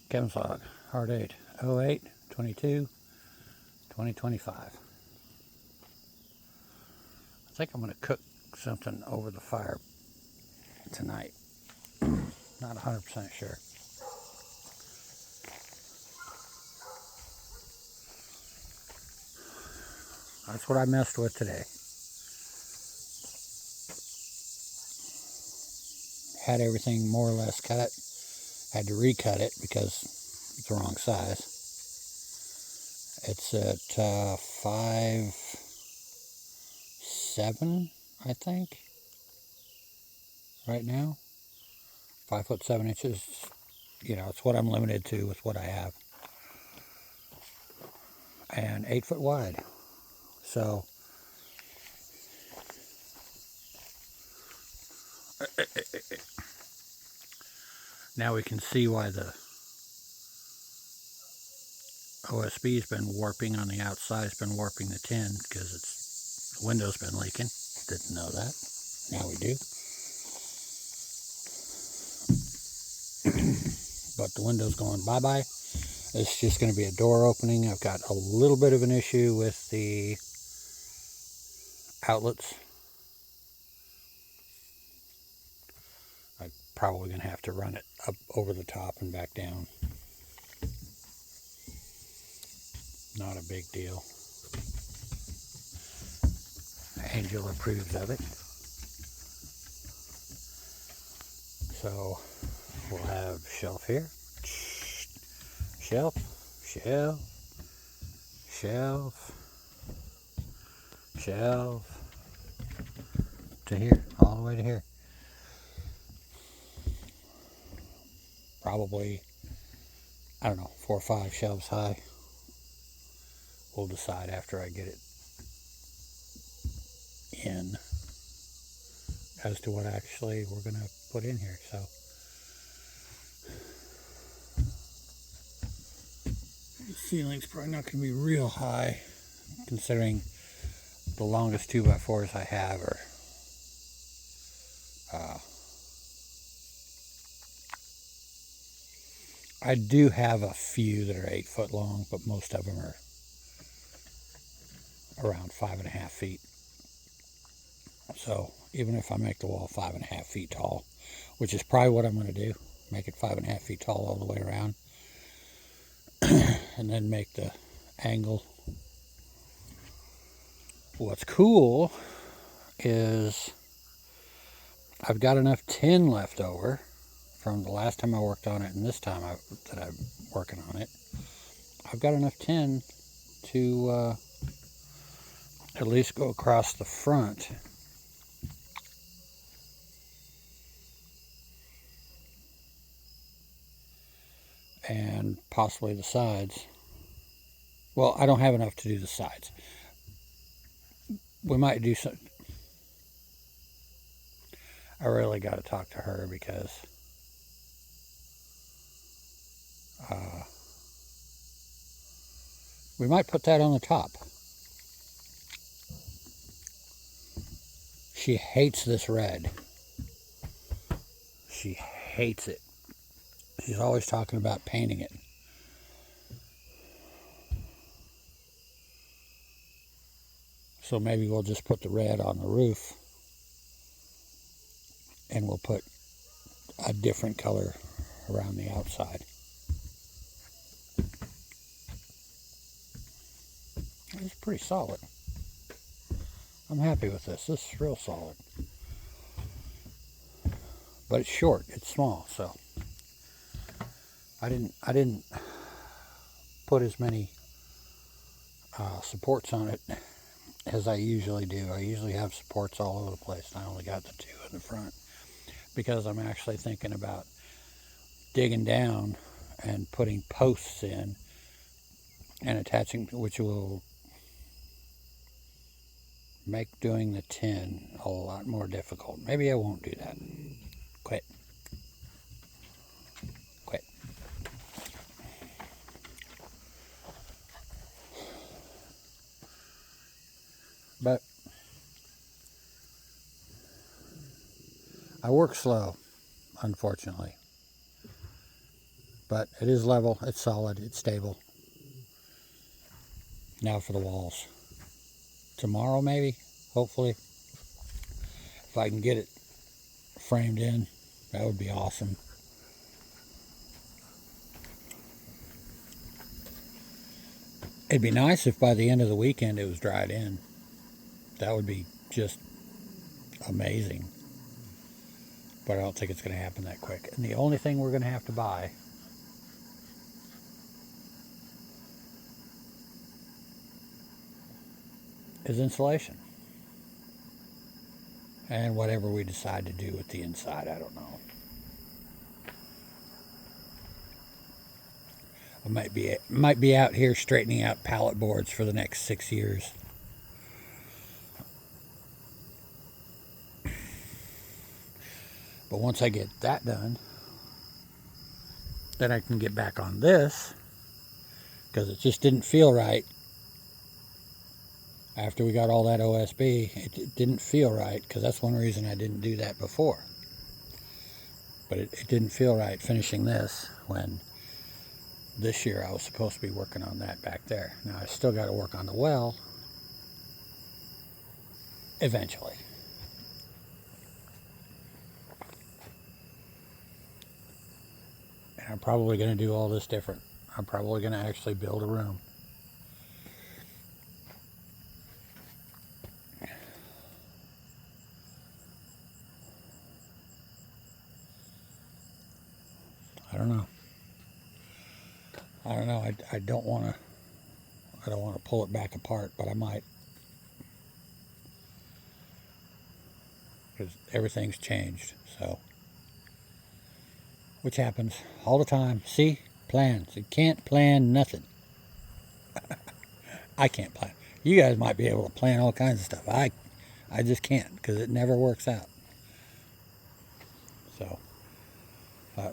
Kevin's log, Ourdate, 08/22/2025. I think I'm going to cook something over the fire tonight. Not 100% sure. That's what I messed with today. Had everything more or less cut. Had to recut it because it's the wrong size. It's at 5'7", I think, right now. 5'7" it's what I'm limited to with what I have. And 8 foot wide. So, now we can see why the OSB's been warping on the outside. It's been warping the tin because the window's been leaking. Didn't know that. Now we do. But the window's going bye-bye. It's just going to be a door opening. I've got a little bit of an issue with the outlets. I'm probably going to have to run it up over the top and back down. Not a big deal. Angel approves of it. So we'll have shelf here. Shelf, shelf, shelf, shelf, to here, all the way to here. Probably, I don't know, 4 or 5 shelves high. We'll decide after I get it in as to what actually we're going to put in here. So the ceiling's probably not going to be real high, considering the longest 2x4s I have are I do have a few that are 8 foot long, but most of them are around 5.5 feet. So even if I make the wall 5.5 feet tall, which is probably what I'm going to do, make it 5.5 feet tall all the way around, and then make the angle. What's cool is I've got enough tin left over from the last time I worked on it and this time that I'm working on it. I've got enough tin to at least go across the front and possibly the sides. Well, I don't have enough to do the sides. We might do some. I really got to talk to her because we might put that on the top. She hates this red. She hates it. She's always talking about painting it. So maybe we'll just put the red on the roof and we'll put a different color around the outside. It's pretty solid. I'm happy with this. This is real solid. But it's short. It's small, so I didn't put as many supports on it as I usually do. I usually have supports all over the place, and I only got the 2 in the front because I'm actually thinking about digging down and putting posts in and attaching, which will make doing the tin a lot more difficult. Maybe I won't do that. Quit. But I work slow, unfortunately. But it is level, it's solid, it's stable. Now for the walls. Tomorrow maybe, hopefully. If I can get it framed in, that would be awesome. It'd be nice if by the end of the weekend it was dried in. That would be just amazing. But I don't think it's going to happen that quick. And the only thing we're going to have to buy is insulation. And whatever we decide to do with the inside, I don't know. I might be out here straightening out pallet boards for the next 6 years. But once I get that done, then I can get back on this, because it just didn't feel right after we got all that OSB. It didn't feel right, because that's one reason I didn't do that before. But it didn't feel right finishing this when this year I was supposed to be working on that back there. Now I still got to work on the well eventually. And I'm probably going to do all this different. I'm probably going to actually build a room. I don't know. I don't want to pull it back apart, but I might, because everything's changed. So, which happens all the time. See, plans. You can't plan nothing. I can't plan. You guys might be able to plan all kinds of stuff. I just can't, because it never works out. So,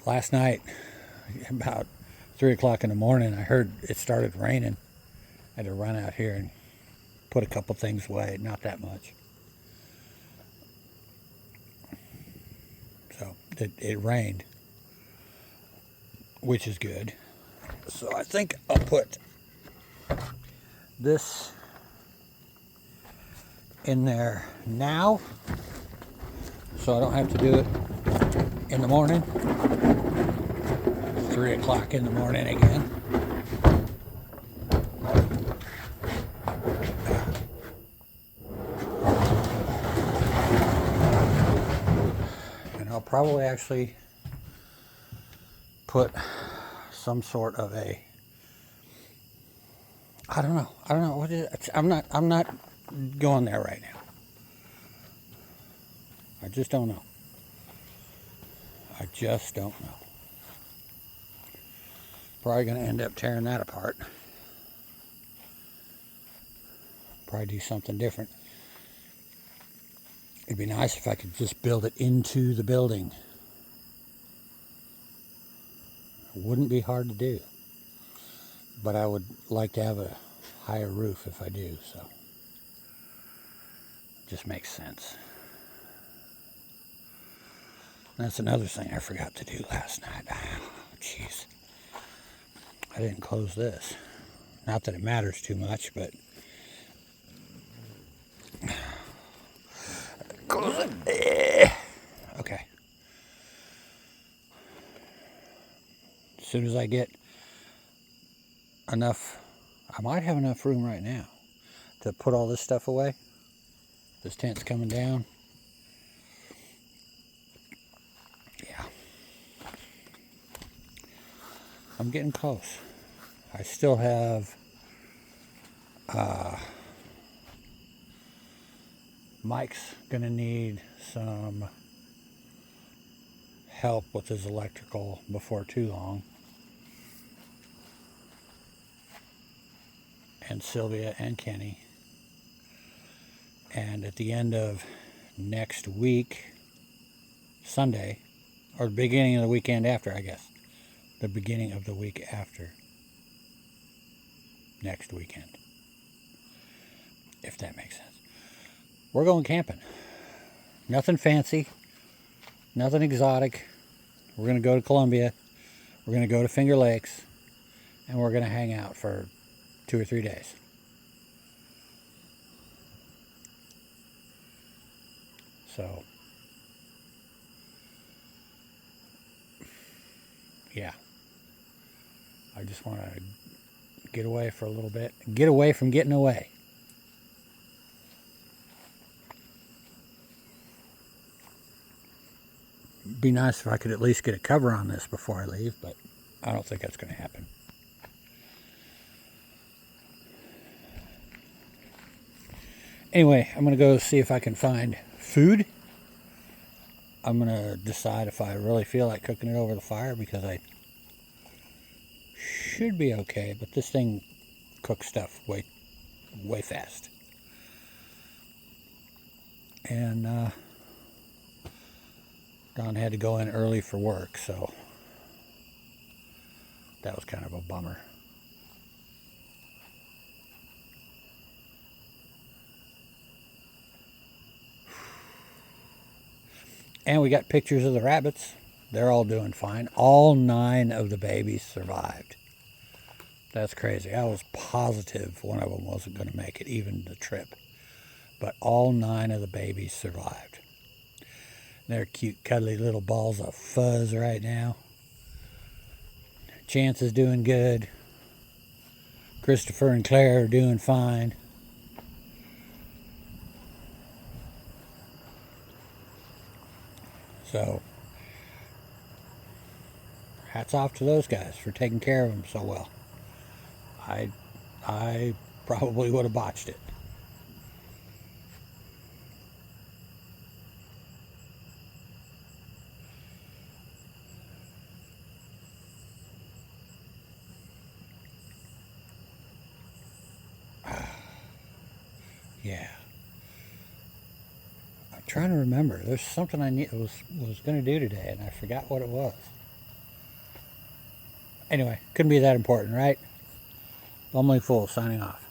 last night, about 3 o'clock in the morning, I heard it started raining. I had to run out here and put a couple things away, not that much. So it rained, which is good. So I think I'll put this in there now, so I don't have to do it in the morning. 3 o'clock in the morning again. And I'll probably actually put some sort of a, I don't know what it is. I'm not going there right now. I just don't know. Probably going to end up tearing that apart. Probably do something different. It'd be nice if I could just build it into the building. It wouldn't be hard to do. But I would like to have a higher roof if I do, so. It just makes sense. That's another thing I forgot to do last night. Jeez. I didn't close this. Not that it matters too much, but close it. Okay. As soon as I get enough, I might have enough room right now to put all this stuff away. This tent's coming down. Yeah. I'm getting close. I still have Mike's gonna need some help with his electrical before too long. And Sylvia and Kenny. And at the end of next week, Sunday, or the beginning of the weekend after, I guess. The beginning of the week after next weekend. If that makes sense. We're going camping. Nothing fancy. Nothing exotic. We're going to go to Columbia. We're going to go to Finger Lakes, and we're going to hang out for 2 or 3 days. So, yeah. I just want to get away for a little bit. Get away from getting away. Be nice if I could at least get a cover on this before I leave, but I don't think that's going to happen. Anyway, I'm going to go see if I can find food. I'm going to decide if I really feel like cooking it over the fire, because I should be okay, but this thing cooks stuff way fast. And Don had to go in early for work, so that was kind of a bummer. And we got pictures of the rabbits. They're all doing fine. All 9 of the babies survived. That's crazy. I was positive one of them wasn't going to make it, even the trip. But all 9 of the babies survived. They're cute, cuddly little balls of fuzz right now. Chance is doing good. Christopher and Claire are doing fine. So, hats off to those guys for taking care of them so well. I probably would have botched it. Yeah. I'm trying to remember. There's something I was going to do today, and I forgot what it was. Anyway, couldn't be that important, right? Bumbling Fool signing off.